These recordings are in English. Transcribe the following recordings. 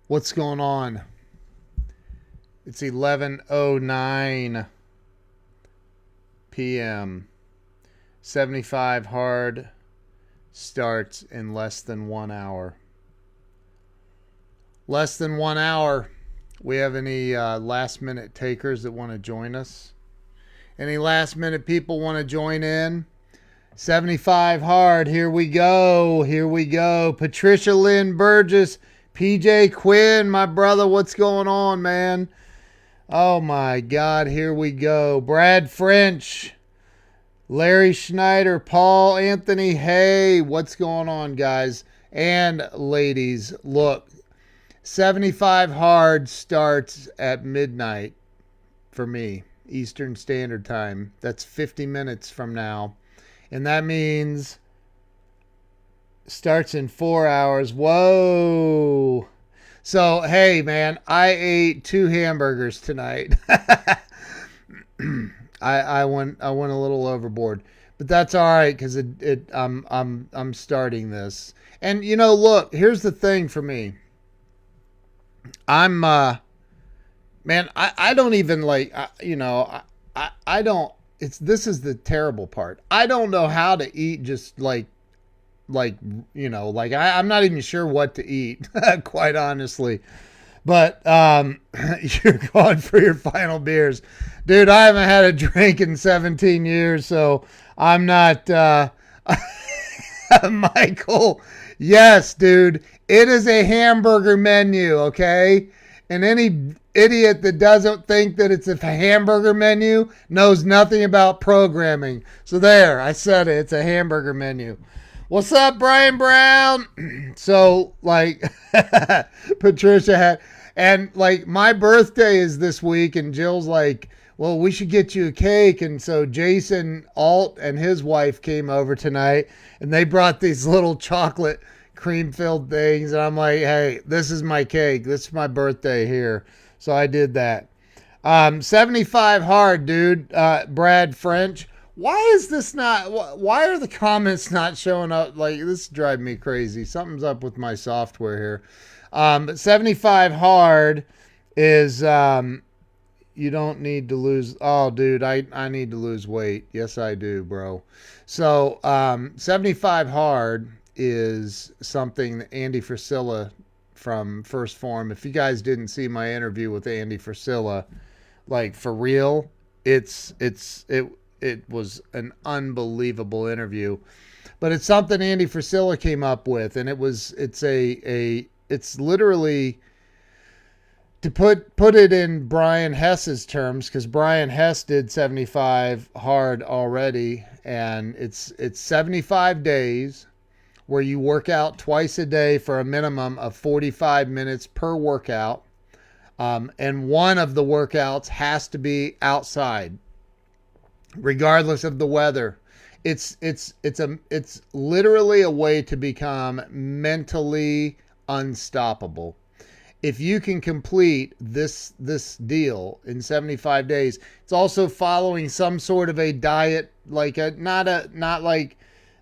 What's going on? It's 11:09 p.m. 75 hard starts in less than 1 hour. Less than 1 hour. We have any last minute takers that want to join us? Any last minute people want to join in? 75 hard. Here we go. Here we go. Patricia Lynn Burgess, PJ Quinn, my brother, what's going on, man? Oh my God, here we go. Brad French, Larry Schneider, Paul Anthony. Hey, what's going on, guys and ladies? Look, 75 hard starts at midnight for me, Eastern Standard Time. That's 50 minutes from now. And that means starts in 4 hours. Whoa. So, hey, man, I ate 2 hamburgers tonight. I went a little overboard, but that's all right because I'm starting this. And look, here's the thing for me. I'm man, I don't even like I don't. This is the terrible part. I don't know how to eat just I'm not even sure what to eat, quite honestly. But you're going for your final beers. Dude, I haven't had a drink in 17 years, so I'm not Michael. Yes, dude. It is a hamburger menu, okay? And any idiot that doesn't think that it's a hamburger menu knows nothing about programming. So there, I said it. It's a hamburger menu. What's up, Brian Brown? So, Patricia had, and my birthday is this week, and Jill's like, well, we should get you a cake. And so Jason Alt and his wife came over tonight, and they brought these little chocolate cream filled things. And I'm like, hey, this is my cake. This is my birthday here. So I did that. 75 hard, dude. Brad French. Why is this not? Why are the comments not showing up? Like, this drives me crazy. Something's up with my software here. But 75 hard is you don't need to lose. Oh, dude, I need to lose weight. Yes, I do, bro. So 75 hard is something that Andy Frisella from First Form. If you guys didn't see my interview with Andy Frisella, like for real, it was an unbelievable interview. But it's something Andy Frisella came up with, and it's literally, to put it in Brian Hess's terms, because Brian Hess did 75 hard already, and it's 75 days where you work out twice a day for a minimum of 45 minutes per workout. And one of the workouts has to be outside, regardless of the weather. It's literally a way to become mentally unstoppable. If you can complete this deal in 75 days, it's also following some sort of a diet, not like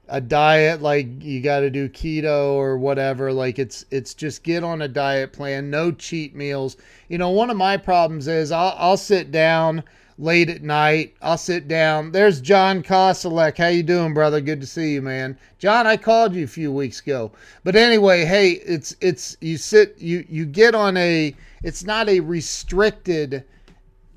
a diet like you got to do keto or whatever. Like it's just get on a diet plan, no cheat meals. One of my problems is I'll sit down late at night. I'll sit down. There's John Koselek. How you doing, brother? Good to see you, man. John, I called you a few weeks ago. But anyway, hey, you get on it's not a restricted,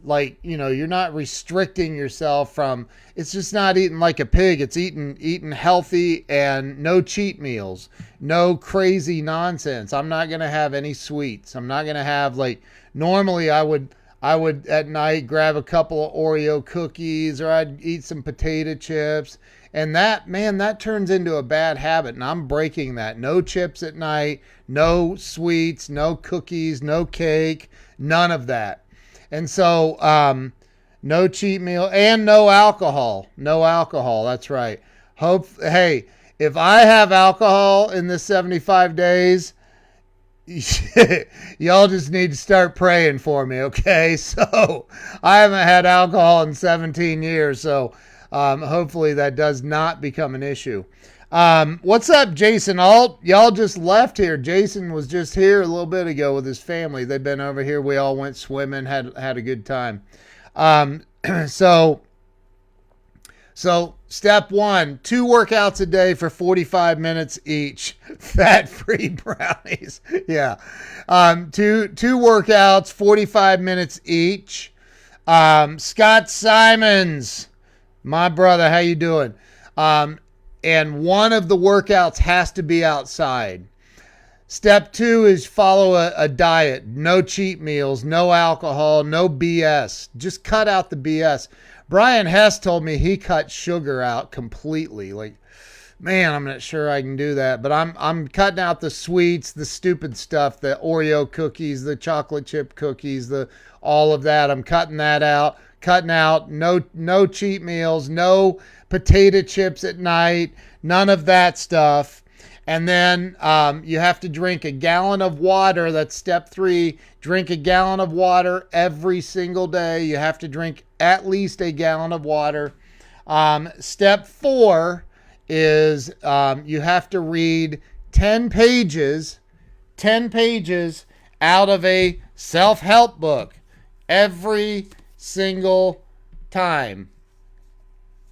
you're not restricting yourself from, it's just not eating like a pig. It's eating healthy and no cheat meals, no crazy nonsense. I'm not going to have any sweets. I'm not going to have normally I would at night grab a couple of Oreo cookies, or I'd eat some potato chips. And that turns into a bad habit. And I'm breaking that. No chips at night, no sweets, no cookies, no cake, none of that. And so, no cheat meal and no alcohol. No alcohol. That's right. Hey, if I have alcohol in this 75 days, y'all just need to start praying for me, okay? So I haven't had alcohol in 17 years, so hopefully that does not become an issue. What's up, Jason Alt? Y'all just left here. Jason was just here a little bit ago with his family. They've been over here. We all went swimming, had a good time. Um, so so step one, 2 workouts a day for 45 minutes each. Fat-free brownies. Yeah. Two workouts, 45 minutes each. Scott Simons, my brother, how you doing? And one of the workouts has to be outside. Step 2 is follow a diet. No cheat meals, no alcohol, no BS. Just cut out the BS. Brian Hess told me he cut sugar out completely. Like, man, I'm not sure I can do that, but I'm cutting out the sweets, the stupid stuff, the Oreo cookies, the chocolate chip cookies, the all of that. I'm cutting that out. Cutting out no cheat meals, no potato chips at night, none of that stuff. And then you have to drink a gallon of water. That's step 3. Drink a gallon of water every single day. You have to drink at least a gallon of water. Step 4 is you have to read 10 pages out of a self-help book every single time.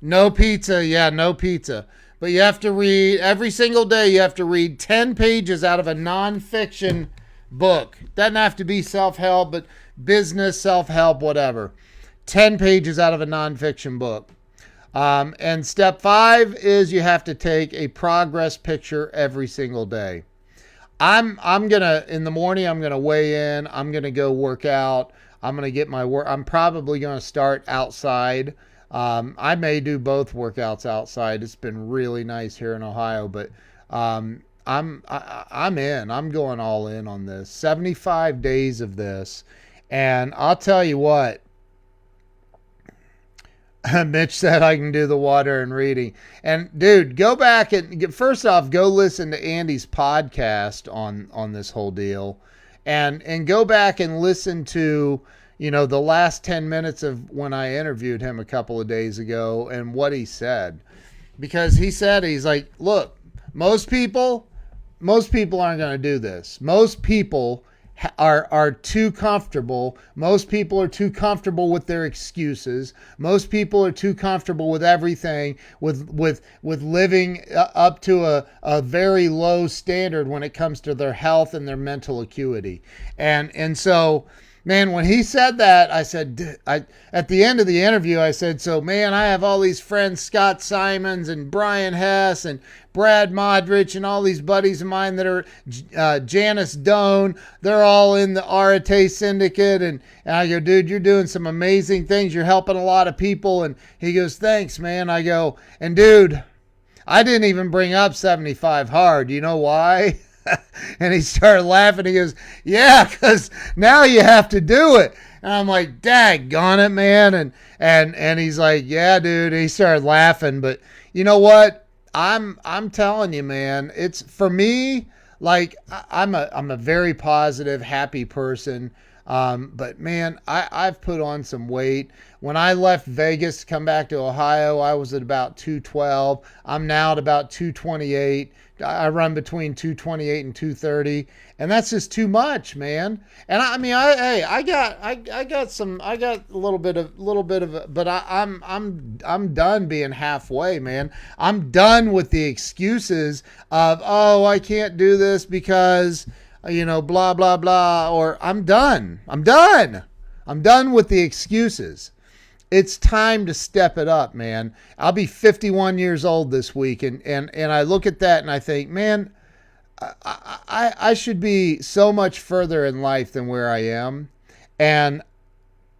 No pizza. Yeah, no pizza. But you have to read, every single day, you have to read 10 pages out of a nonfiction book. Doesn't have to be self-help, but business, self-help, whatever. 10 pages out of a nonfiction book. And step 5 is you have to take a progress picture every single day. I'm gonna, in the morning, I'm gonna weigh in. I'm gonna go work out. I'm gonna get my work. I'm probably gonna start outside. I may do both workouts outside. It's been really nice here in Ohio, but I'm in. I'm going all in on this. 75 days of this, and I'll tell you what. Mitch said I can do the water and reading. And dude, go back and first off, go listen to Andy's podcast on this whole deal, and go back and listen to, you know, the last 10 minutes of when I interviewed him a couple of days ago and what he said. Because he said, he's like, look, most people aren't going to do this. Most people are too comfortable. Most people are too comfortable with their excuses. Most people are too comfortable with everything, with living up to a very low standard when it comes to their health and their mental acuity. And so, man, when he said that, I said, at the end of the interview, I said, so, man, I have all these friends, Scott Simons and Brian Hess and Brad Modrich and all these buddies of mine that are Janice Doan. They're all in the Arate Syndicate. And I go, dude, you're doing some amazing things. You're helping a lot of people. And he goes, thanks, man. I go, and dude, I didn't even bring up 75 hard. You know why? And he started laughing. He goes, yeah, because now you have to do it. And I'm like, daggone it, man. And he's like, yeah, dude. And he started laughing. But you know what? I'm telling you, man, it's for me, like I'm a very positive, happy person. But man, I've put on some weight. When I left Vegas to come back to Ohio, I was at about 212. I'm now at about 228. I run between 228 and 230, and that's just too much, man. And I mean, I got a little bit of, but I'm done being halfway, man. I'm done with the excuses of, oh, I can't do this because, you know, blah blah blah, or I'm done with the excuses. It's time to step it up, man. I'll be 51 years old this week, and I look at that and I think, man, I should be so much further in life than where I am. And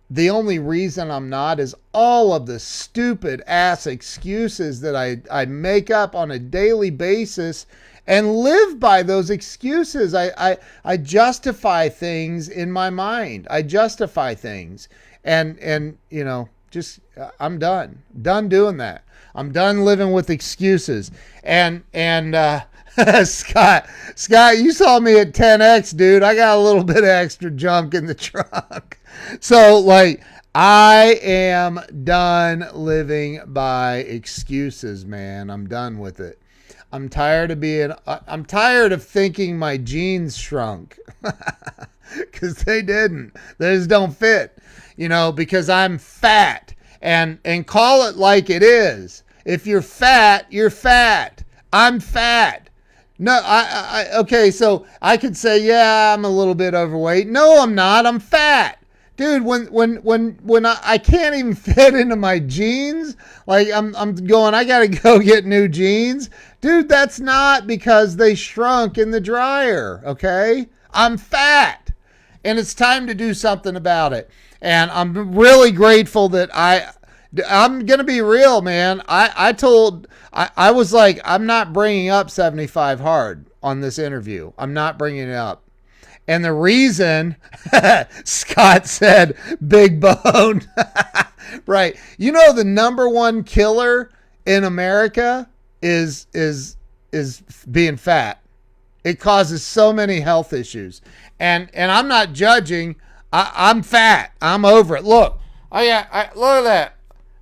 the only reason I'm not is all of the stupid ass excuses that I make up on a daily basis and live by those excuses. I justify things in my mind. I justify things. And you know, just I'm done doing that. I'm done living with excuses. And Scott, you saw me at 10X, dude. I got a little bit of extra junk in the trunk. So like, I am done living by excuses, man. I'm done with it. I'm tired of thinking my jeans shrunk. Because they didn't. They just don't fit. Because I'm fat. And call it like it is. If you're fat, you're fat. I'm fat. No, okay, so I could say, yeah, I'm a little bit overweight. No, I'm not. I'm fat. Dude, when I can't even fit into my jeans, like I'm going, I gotta go get new jeans. Dude, that's not because they shrunk in the dryer, okay? I'm fat. And it's time to do something about it. And I'm really grateful that I'm going to be real, man. I was like, I'm not bringing up 75 hard on this interview. I'm not bringing it up. And the reason, Scott said, big bone. Right. The number one killer in America is being fat. It causes so many health issues. And I'm not judging. I'm fat. I'm over it. Look. Look at that.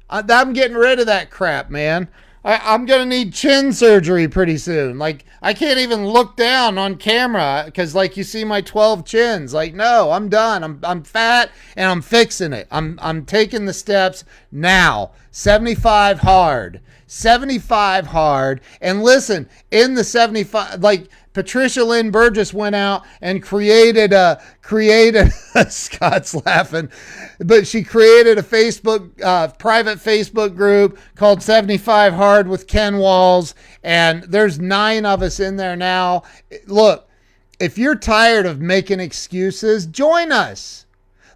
I'm getting rid of that crap, man. I'm going to need chin surgery pretty soon. Like, I can't even look down on camera because, like, you see my 12 chins. Like, no, I'm done. I'm fat and I'm fixing it. I'm taking the steps now. 75 hard. 75 hard. And listen, in the 75, like, Patricia Lynn Burgess went out and created Scott's laughing, but she created a private Facebook group called 75 Hard with Ken Walls. And there's 9 of us in there now. Look, if you're tired of making excuses, join us.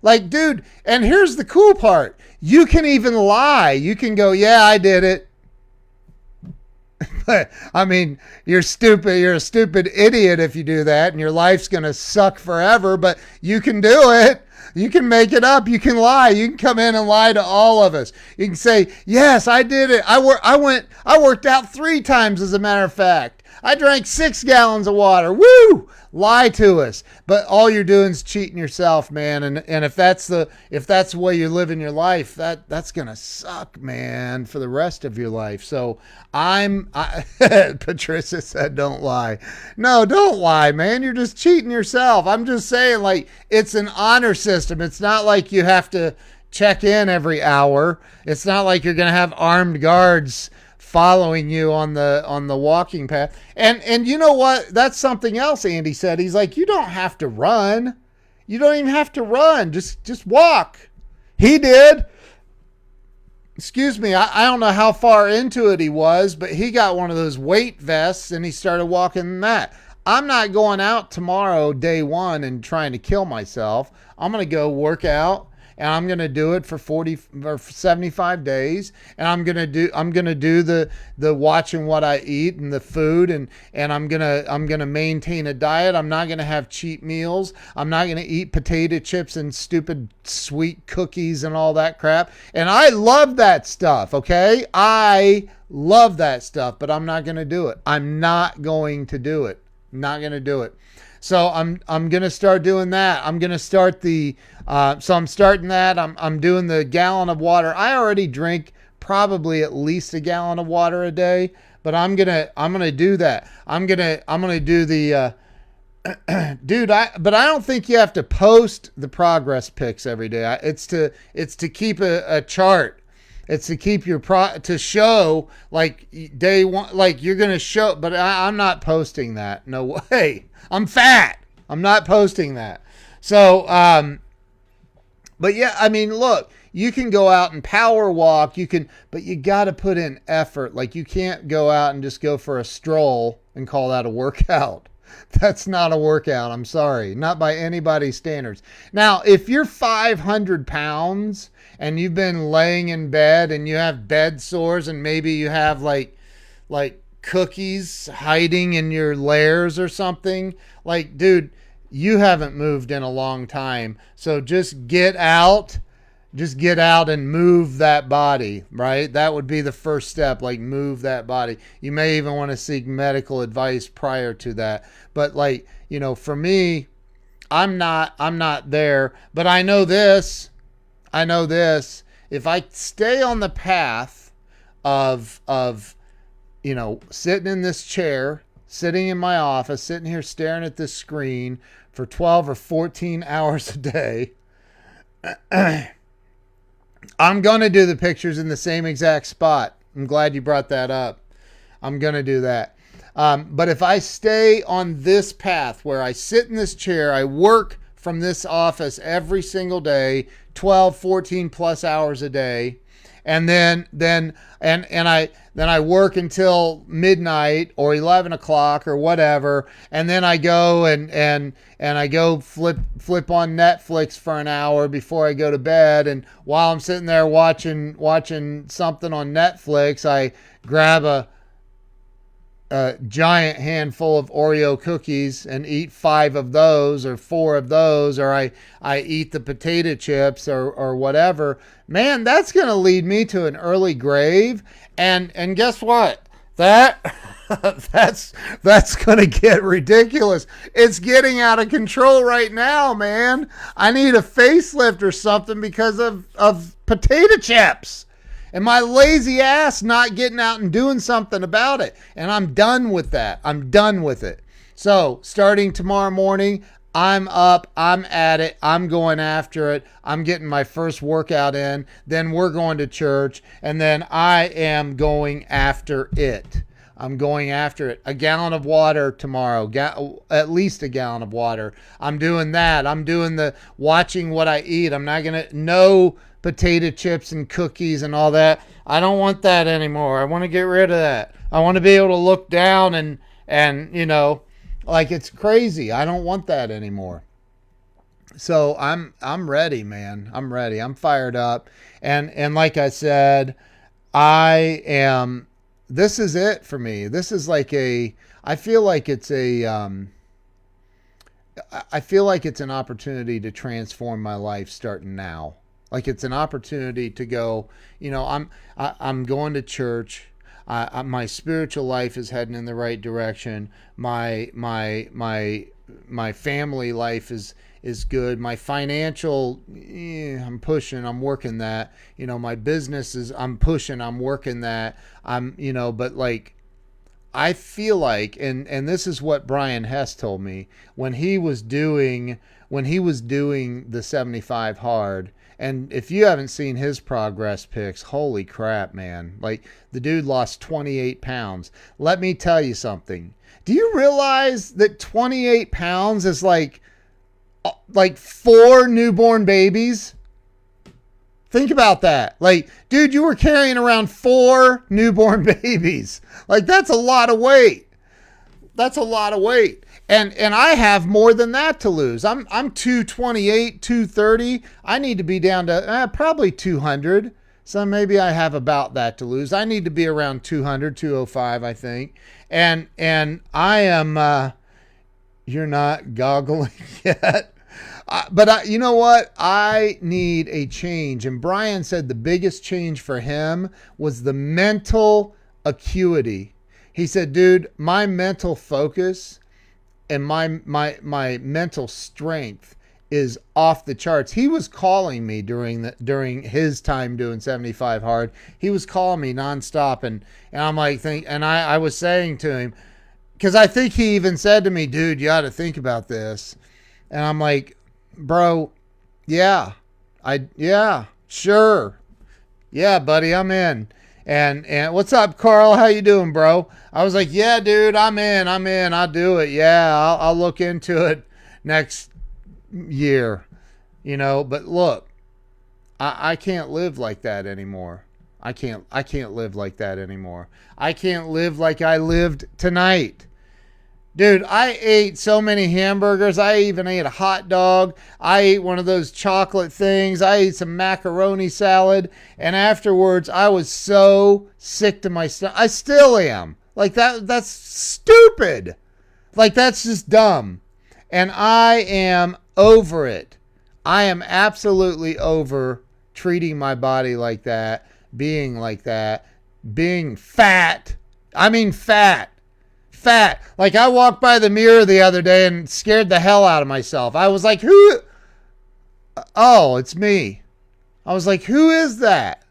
Like, dude, and here's the cool part. You can even lie. You can go, yeah, I did it. I mean, you're stupid. You're a stupid idiot if you do that, and your life's going to suck forever, but you can do it. You can make it up. You can lie. You can come in and lie to all of us. You can say, yes, I did it. I worked out 3 times, as a matter of fact. I drank 6 gallons of water. Woo! Lie to us. But all you're doing is cheating yourself, man. And if that's the way you live in your life, that's gonna suck, man, for the rest of your life. So Patricia said, don't lie. No, don't lie, man. You're just cheating yourself. I'm just saying, like, it's an honor system. It's not like you have to check in every hour. It's not like you're gonna have armed guards following you on the walking path. And you know what? That's something else Andy said. He's like, you don't have to run. You don't even have to run. Just walk. He did. Excuse me. I don't know how far into it he was, but he got one of those weight vests and he started walking that. I'm not going out tomorrow, day 1, and trying to kill myself. I'm going to go work out. And I'm going to do it for 40 or 75 days. And I'm going to do the watching what I eat and the food. And I'm going to maintain a diet. I'm not going to have cheat meals. I'm not going to eat potato chips and stupid sweet cookies and all that crap. And I love that stuff. Okay. I love that stuff, but I'm not going to do it. I'm not going to do it. Not going to do it. So I'm going to start doing that. I'm going to start I'm starting that. I'm doing the gallon of water. I already drink probably at least a gallon of water a day, but I'm going to do that. I'm going to do the, but I don't think you have to post the progress pics every day. It's to keep a chart. It's to keep to show, like, day 1, like you're going to show, but I'm not posting that. No way. I'm fat. I'm not posting that. So, but yeah, I mean, look, you can go out and power walk. But you got to put in effort. Like, you can't go out and just go for a stroll and call that a workout. That's not a workout. I'm sorry. Not by anybody's standards. Now, if you're 500 pounds and you've been laying in bed and you have bed sores and maybe you have like cookies hiding in your layers or something, like, dude, you haven't moved in a long time. So just get out and move that body, right? That would be the first step, like, move that body. You may even want to seek medical advice prior to that. But, like, for me, I'm not there, but I know this. If I stay on the path of sitting in this chair, sitting in my office, sitting here staring at this screen for 12 or 14 hours a day. I'm going to do the pictures in the same exact spot. I'm glad you brought that up. I'm going to do that. But if I stay on this path where I sit in this chair, I work from this office every single day, 12, 14 plus hours a day, and then I work until midnight or 11 o'clock or whatever, and then I go and I go flip on Netflix for an hour before I go to bed, and while I'm sitting there watching something on Netflix, I grab a giant handful of Oreo cookies and eat 5 of those or 4 of those, or I eat the potato chips or whatever. Man, that's going to lead me to an early grave. And guess what? That's going to get ridiculous. It's getting out of control right now, man. I need a facelift or something because of potato chips. And my lazy ass not getting out and doing something about it. And I'm done with that. I'm done with it. So starting tomorrow morning, I'm up, I'm at it, I'm going after it, I'm getting my first workout in, then we're going to church, and then I am going after it. I'm going after it. A gallon of water tomorrow, at least a gallon of water. I'm doing that. I'm doing the watching what I eat. I'm not going to, no potato chips and cookies and all that. I don't want that anymore. I want to get rid of that. I want to be able to look down and like it's crazy. I don't want that anymore. So I'm ready, man. I'm ready. I'm fired up. And like I said, this is it for me. This is like I feel like it's an opportunity to transform my life starting now. Like it's an opportunity to go, I'm going to church. My spiritual life is heading in the right direction. My family life is good. My financial, I'm pushing, I'm working that. My business is, I'm pushing, I'm working that. But like, I feel like, and this is what Brian Hess told me when he was doing the 75 hard. And if you haven't seen his progress pics, holy crap, man. Like, the dude lost 28 pounds. Let me tell you something. Do you realize that 28 pounds is like 4 newborn babies? Think about that. Like, dude, you were carrying around 4 newborn babies. Like, that's a lot of weight. That's a lot of weight. And I have more than that to lose. I'm 228, 230. I need to be down to probably 200. So maybe I have about that to lose. I need to be around 200, 205, I think. And I am, you're not goggling yet. But you know what? I need a change. And Brian said the biggest change for him was the mental acuity. He said, dude, my mental focus and my mental strength is off the charts. He was calling me during his time doing 75 hard. He was calling me nonstop, and I'm like, I was saying to him, because I think he even said to me, dude, you ought to think about this. And I'm like, bro, yeah, sure, yeah, buddy, I'm in. And what's up, Carl? How you doing, bro? I was like, yeah, dude, I'm in. I'll do it. Yeah, I'll look into it next year, but look, I can't live like that anymore. I can't live like that anymore. I can't live like I lived tonight. Dude, I ate so many hamburgers. I even ate a hot dog. I ate one of those chocolate things. I ate some macaroni salad. And afterwards, I was so sick to my stomach. I still am. Like, that's stupid. Like, that's just dumb. And I am over it. I am absolutely over treating my body like that, being like that, being fat. I mean fat. Like, I walked by the mirror the other day and scared the hell out of myself. I was like, who? Oh, it's me. I was like, who is that?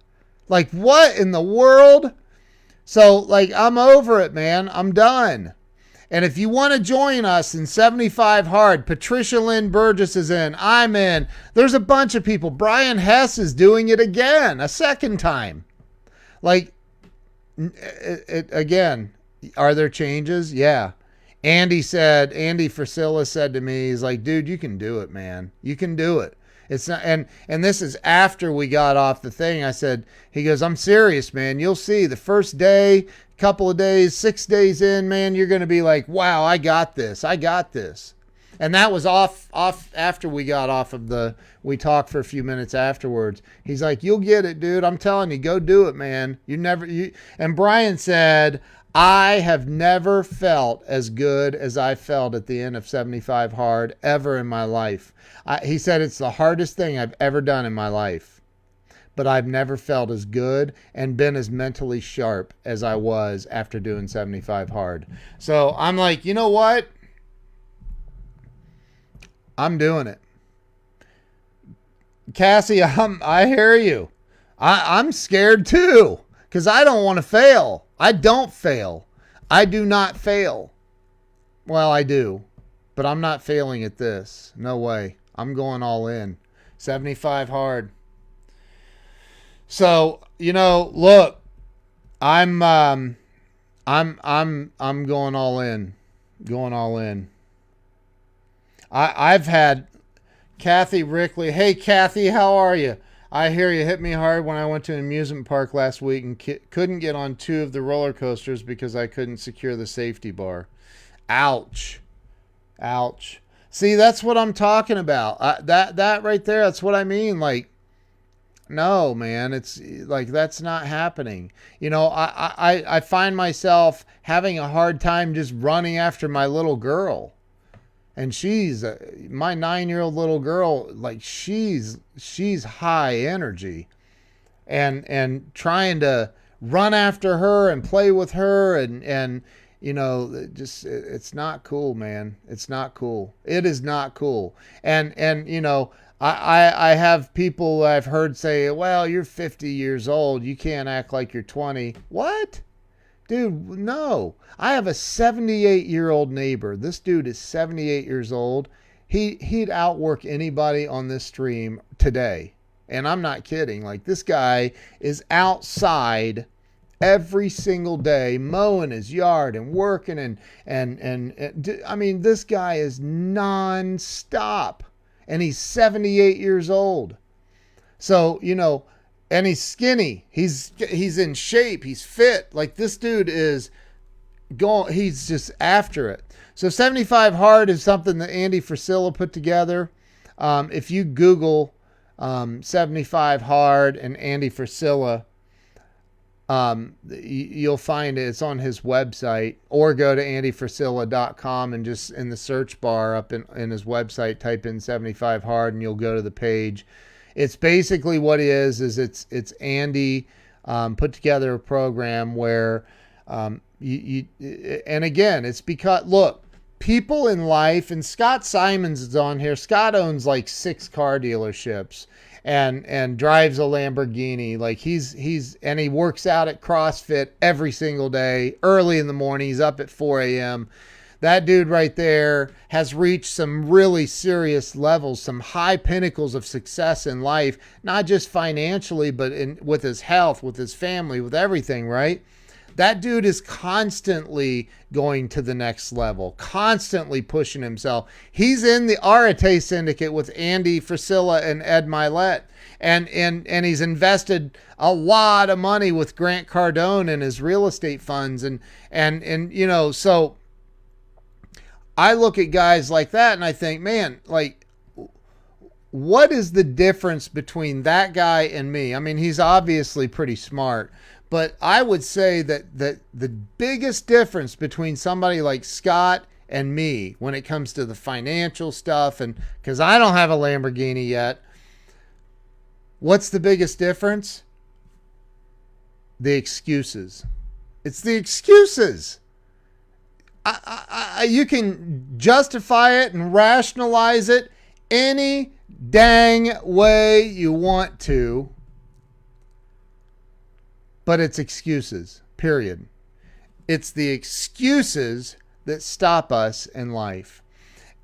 Like, what in the world? So, like, I'm over it, man. I'm done. And if you want to join us in 75 Hard, Patricia Lynn Burgess is in. I'm in. There's a bunch of people. Brian Hess is doing it again, a second time. Like, again, are there changes? Yeah. Andy Frisilla said to me, he's like, dude, you can do it, man. You can do it. It's not, and this is after we got off the thing. I said, he goes, I'm serious, man. You'll see the first day, couple of days, 6 days in, man, you're going to be like, wow, I got this. And that was off after we got off of we talked for a few minutes afterwards. He's like, you'll get it, dude. I'm telling you, go do it, man. And Brian said, I have never felt as good as I felt at the end of 75 Hard ever in my life. He said it's the hardest thing I've ever done in my life, but I've never felt as good and been as mentally sharp as I was after doing 75 Hard. So I'm like, you know what? I'm doing it. Cassie, I hear you. I'm scared too because I don't want to fail. I don't fail. I do not fail. Well, I do, but I'm not failing at this. No way. I'm going all in. 75 Hard. So, look, I'm going all in. Going all in. I've had Kathy Rickley. Hey, Kathy, how are you? I hear you hit me hard when I went to an amusement park last week and couldn't get on 2 of the roller coasters because I couldn't secure the safety bar. Ouch. Ouch. See, that's what I'm talking about. That right there, that's what I mean. Like, no, man, it's like that's not happening. I find myself having a hard time just running after my little girl. And she's my 9-year-old little girl, like she's high energy, and trying to run after her and play with her and just it's not cool, man. It's not cool. It is not cool. And I have people I've heard say, well, you're 50 years old. You can't act like you're 20. What? Dude, no. I have a 78-year-old neighbor. This dude is 78 years old. He'd outwork anybody on this stream today. And I'm not kidding. Like, this guy is outside every single day mowing his yard and working and I mean, this guy is non-stop. And he's 78 years old. So, and he's skinny. He's in shape. He's fit. Like, this dude is going. He's just after it. So 75 Hard is something that Andy Frisilla put together. If you Google 75 Hard and Andy Frisilla, you'll find it. It's on his website, or go to andyfrisilla.com and just in the search bar up in his website, type in 75 Hard and you'll go to the page. It's basically what it is it's Andy put together a program where you and again, it's because, look, people in life, and Scott Simons is on here. Scott owns like 6 car dealerships and drives a Lamborghini. Like and he works out at CrossFit every single day, early in the morning. He's up at 4 a.m. That dude right there has reached some really serious levels, some high pinnacles of success in life, not just financially, but with his health, with his family, with everything, right? That dude is constantly going to the next level, constantly pushing himself. He's in the Arete Syndicate with Andy Frisilla and Ed Milet. And he's invested a lot of money with Grant Cardone and his real estate funds. And so I look at guys like that and I think, man, like, what is the difference between that guy and me? I mean, he's obviously pretty smart, but I would say that the biggest difference between somebody like Scott and me when it comes to the financial stuff, and because I don't have a Lamborghini yet, what's the biggest difference? The excuses. It's the excuses. You can justify it and rationalize it any dang way you want to, but it's excuses. Period. It's the excuses that stop us in life.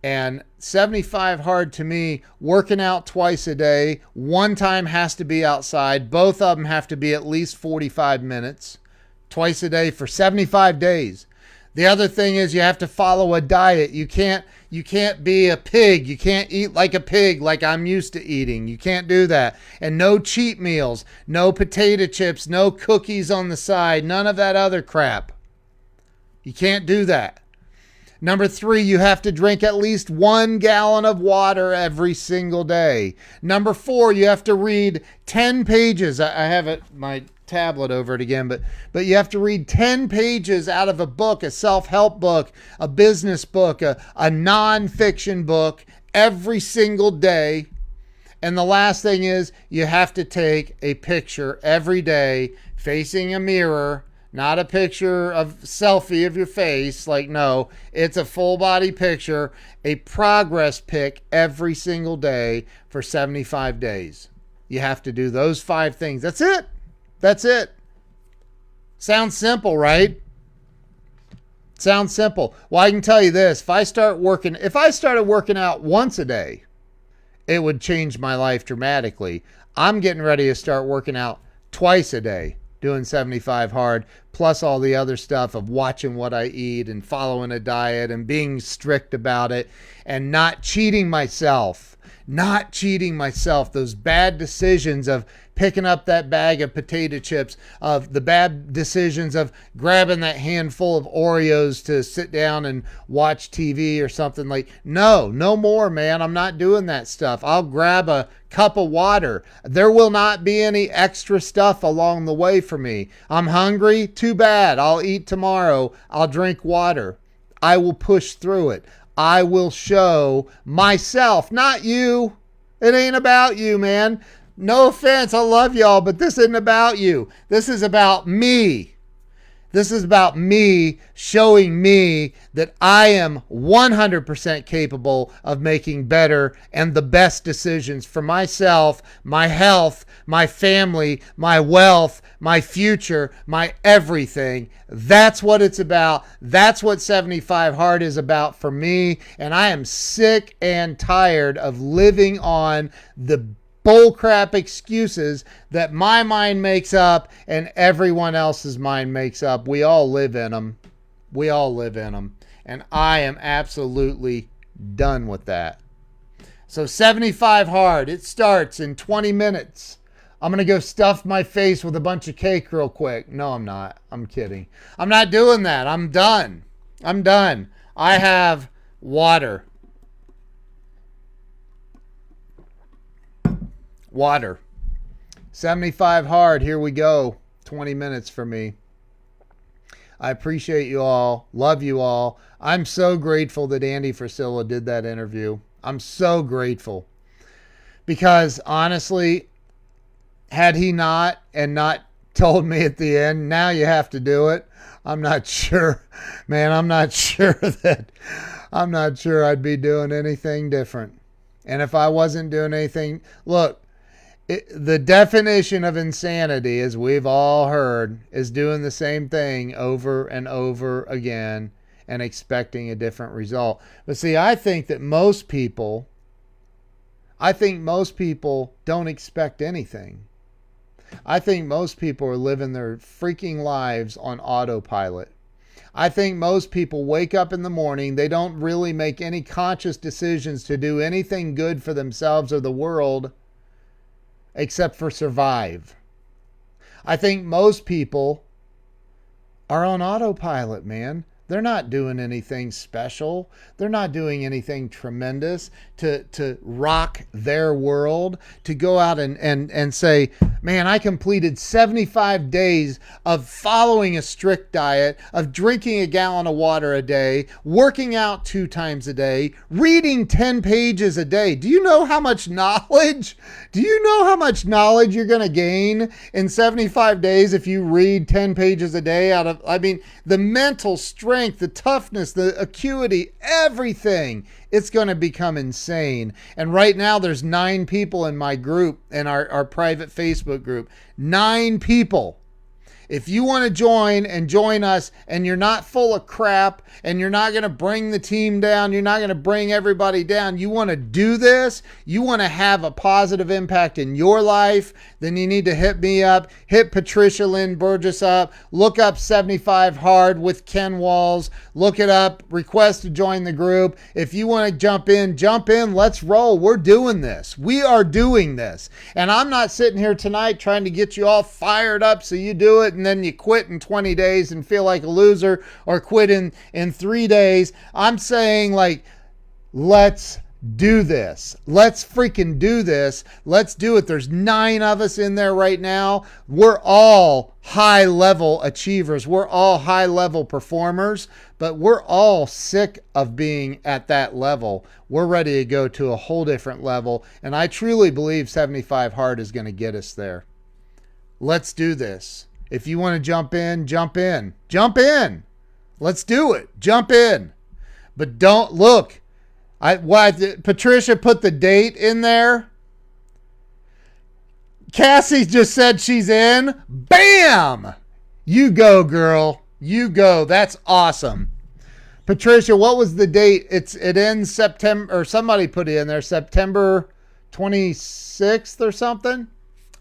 And 75 hard to me, working out twice a day. One time has to be outside. Both of them have to be at least 45 minutes. Twice a day for 75 days. The other thing is you have to follow a diet. You can't be a pig. You can't eat like a pig like I'm used to eating. You can't do that. And no cheat meals, no potato chips, no cookies on the side, none of that other crap. You can't do that. Number 3, you have to drink at least 1 gallon of water every single day. Number 4, you have to read 10 pages. I have my tablet over it again, but you have to read 10 pages out of a book, a self-help book, a business book, a non-fiction book every single day. And the last thing is you have to take a picture every day facing a mirror. Not a picture of selfie of your face. Like, no, it's a full body picture, a progress pic every single day for 75 days. You have to do those 5 things. That's it. That's it. Sounds simple, right? Sounds simple. Well, I can tell you this. If I started working out once a day, it would change my life dramatically. I'm getting ready to start working out twice a day, doing 75 hard, plus all the other stuff of watching what I eat and following a diet and being strict about it and not cheating myself. Those bad decisions of picking up that bag of potato chips, of the bad decisions of grabbing that handful of Oreos to sit down and watch TV or something. Like, no more, man. I'm not doing that stuff. I'll grab a cup of water. There will not be any extra stuff along the way for me. I'm hungry? Too bad. I'll eat tomorrow. I'll drink water. I will push through it. I will show myself, not you. It ain't about you, man. No offense, I love y'all, but this isn't about you. This is about me. This is about me showing me that I am 100% capable of making better and the best decisions for myself, my health, my family, my wealth, my future, my everything. That's what it's about. That's what 75 Hard is about for me. And I am sick and tired of living on the bullcrap excuses that my mind makes up and everyone else's mind makes up. We all live in them. And I am absolutely done with that. So 75 Hard, it starts in 20 minutes. I'm going to go stuff my face with a bunch of cake real quick. No, I'm not. I'm kidding. I'm not doing that. I'm done. I have water. Water. 75 Hard. Here we go. 20 minutes for me. I appreciate you all. Love you all. I'm so grateful that Andy Frisella did that interview. I'm so grateful. Because honestly, had he not told me at the end, now you have to do it, I'm not sure. Man, I'm not sure I'd be doing anything different. And if I wasn't doing anything, look, the definition of insanity, as we've all heard, is doing the same thing over and over again and expecting a different result. But see, I think most people don't expect anything. I think most people are living their freaking lives on autopilot. I think most people wake up in the morning, they don't really make any conscious decisions to do anything good for themselves or the world except for survive. I think most people are on autopilot, man. They're not doing anything special. They're not doing anything tremendous to rock their world, to go out and say, man, I completed 75 days of following a strict diet, of drinking a gallon of water a day, working out 2 times a day, reading 10 pages a day. Do you know how much knowledge? You're going to gain in 75 days if you read 10 pages a day the mental strength, the toughness, the acuity, everything. It's going to become insane. And right now there's 9 people in my group, in our private Facebook group. 9 people. If you want to join and join us and you're not full of crap and you're not going to bring the team down, you're not going to bring everybody down, you want to do this, you want to have a positive impact in your life, then you need to hit me up, hit Patricia Lynn Burgess up, look up 75 Hard with Ken Walls, look it up, request to join the group. If you want to jump in, let's roll. We're doing this. We are doing this. And I'm not sitting here tonight trying to get you all fired up so you do it and then you quit in 20 days and feel like a loser, or quit in 3 days. I'm saying, like, let's do this. Let's freaking do this. Let's do it. There's 9 of us in there right now. We're all high level achievers. We're all high level performers, but we're all sick of being at that level. We're ready to go to a whole different level. And I truly believe 75 Hard is going to get us there. Let's do this. If you want to jump in, jump in. Jump in. Let's do it. Jump in. But don't look. Patricia put the date in there. Cassie just said she's in. Bam! You go, girl. You go. That's awesome. Patricia, what was the date? It ends September, or somebody put it in there, September 26th or something.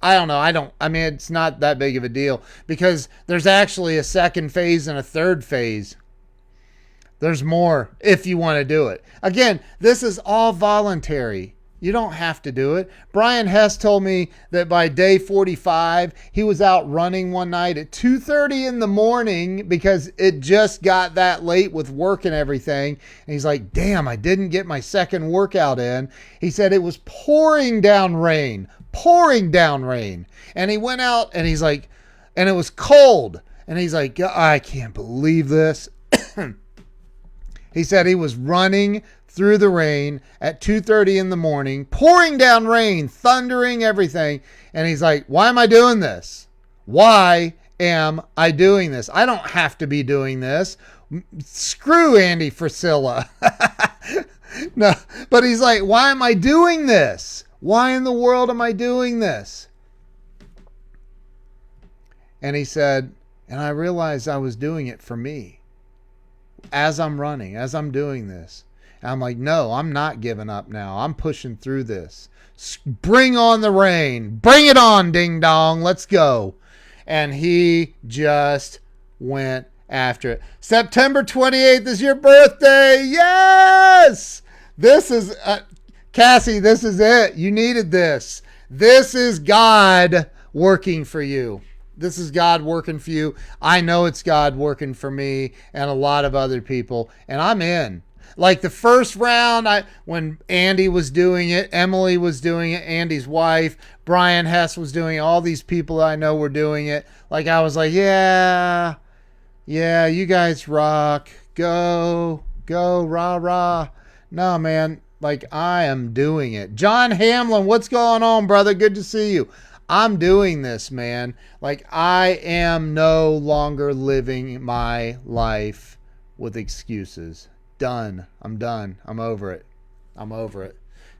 I don't know. I mean, it's not that big of a deal because there's actually a second phase and a third phase. There's more if you want to do it. Again, this is all voluntary. You don't have to do it. Brian Hess told me that by day 45, he was out running one night at 2:30 in the morning because it just got that late with work and everything. And he's like, damn, I didn't get my second workout in. He said it was pouring down rain. And he went out and he's like, and it was cold. And he's like, I can't believe this. He said he was running through the rain at 2:30 in the morning, pouring down rain, thundering, everything. And he's like, why am I doing this? Why am I doing this? I don't have to be doing this. Screw Andy Frisella. No, but he's like, why am I doing this? Why in the world am I doing this? And he said, and I realized I was doing it for me. As I'm running, as I'm doing this. And I'm like, no, I'm not giving up now. I'm pushing through this. Bring on the rain. Bring it on, ding dong. Let's go. And he just went after it. September 28th is your birthday. Yes! This is, Cassie, this is it. You needed this. This is God working for you. This is God working for you. I know it's God working for me and a lot of other people. And I'm in. Like the first round, when Andy was doing it, Emily was doing it, Andy's wife, Brian Hess was doing it, all these people I know were doing it. Like I was like, yeah, you guys rock. Go, rah, rah. No, man, like I am doing it. John Hamlin, what's going on, brother? Good to see you. I'm doing this, man. Like I am no longer living my life with excuses. Done. I'm done. I'm over it.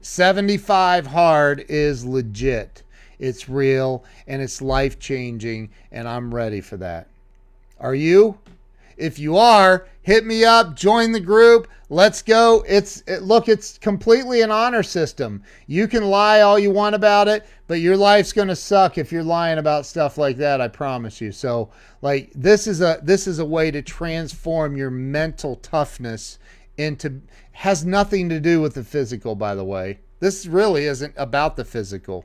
75 Hard is legit. It's real and it's life-changing, and I'm ready for that. Are you? If you are, hit me up, join the group. Let's go. Look, it's completely an honor system. You can lie all you want about it, but your life's going to suck if you're lying about stuff like that, I promise you. So, like, this is a way to transform your mental toughness into, has nothing to do with the physical, by the way. This really isn't about the physical.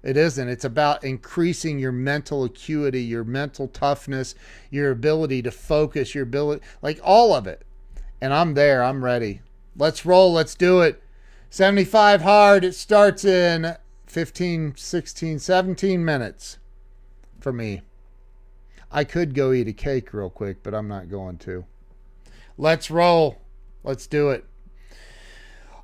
It isn't. It's about increasing your mental acuity, your mental toughness, your ability to focus, your ability, like all of it. And I'm there. I'm ready. Let's roll. Let's do it. 75 Hard. It starts in 15, 16, 17 minutes for me. I could go eat a cake real quick, but I'm not going to. Let's roll. Let's do it.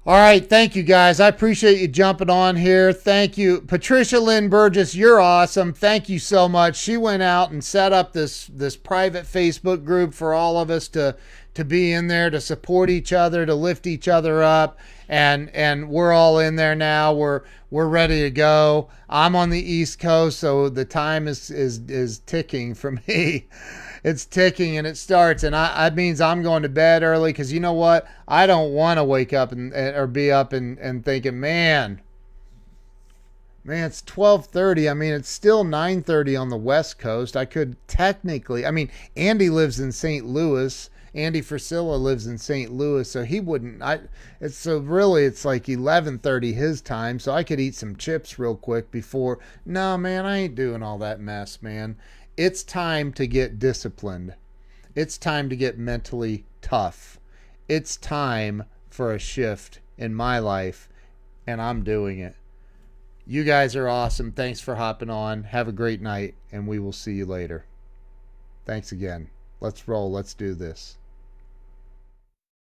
All right, thank you guys. I appreciate you jumping on here. Thank you. Patricia Lynn Burgess, you're awesome. Thank you so much. She went out and set up this private Facebook group for all of us to to be in there to support each other, to lift each other up, and we're all in there now. We're ready to go. I'm on the East Coast, so the time is ticking for me. It's ticking and it starts, and that means I'm going to bed early, because you know what? I don't want to wake up or be up and thinking, man, it's 12:30. I mean, it's still 9:30 on the West Coast. I could technically, I mean, Andy lives in St. Louis. Andy Frisilla lives in St. Louis, so he wouldn't. It's like 11:30 his time, so I could eat some chips real quick before. No, man, I ain't doing all that mess, man. It's time to get disciplined. It's time to get mentally tough. It's time for a shift in my life, and I'm doing it. You guys are awesome. Thanks for hopping on. Have a great night, and we will see you later. Thanks again. Let's roll. Let's do this.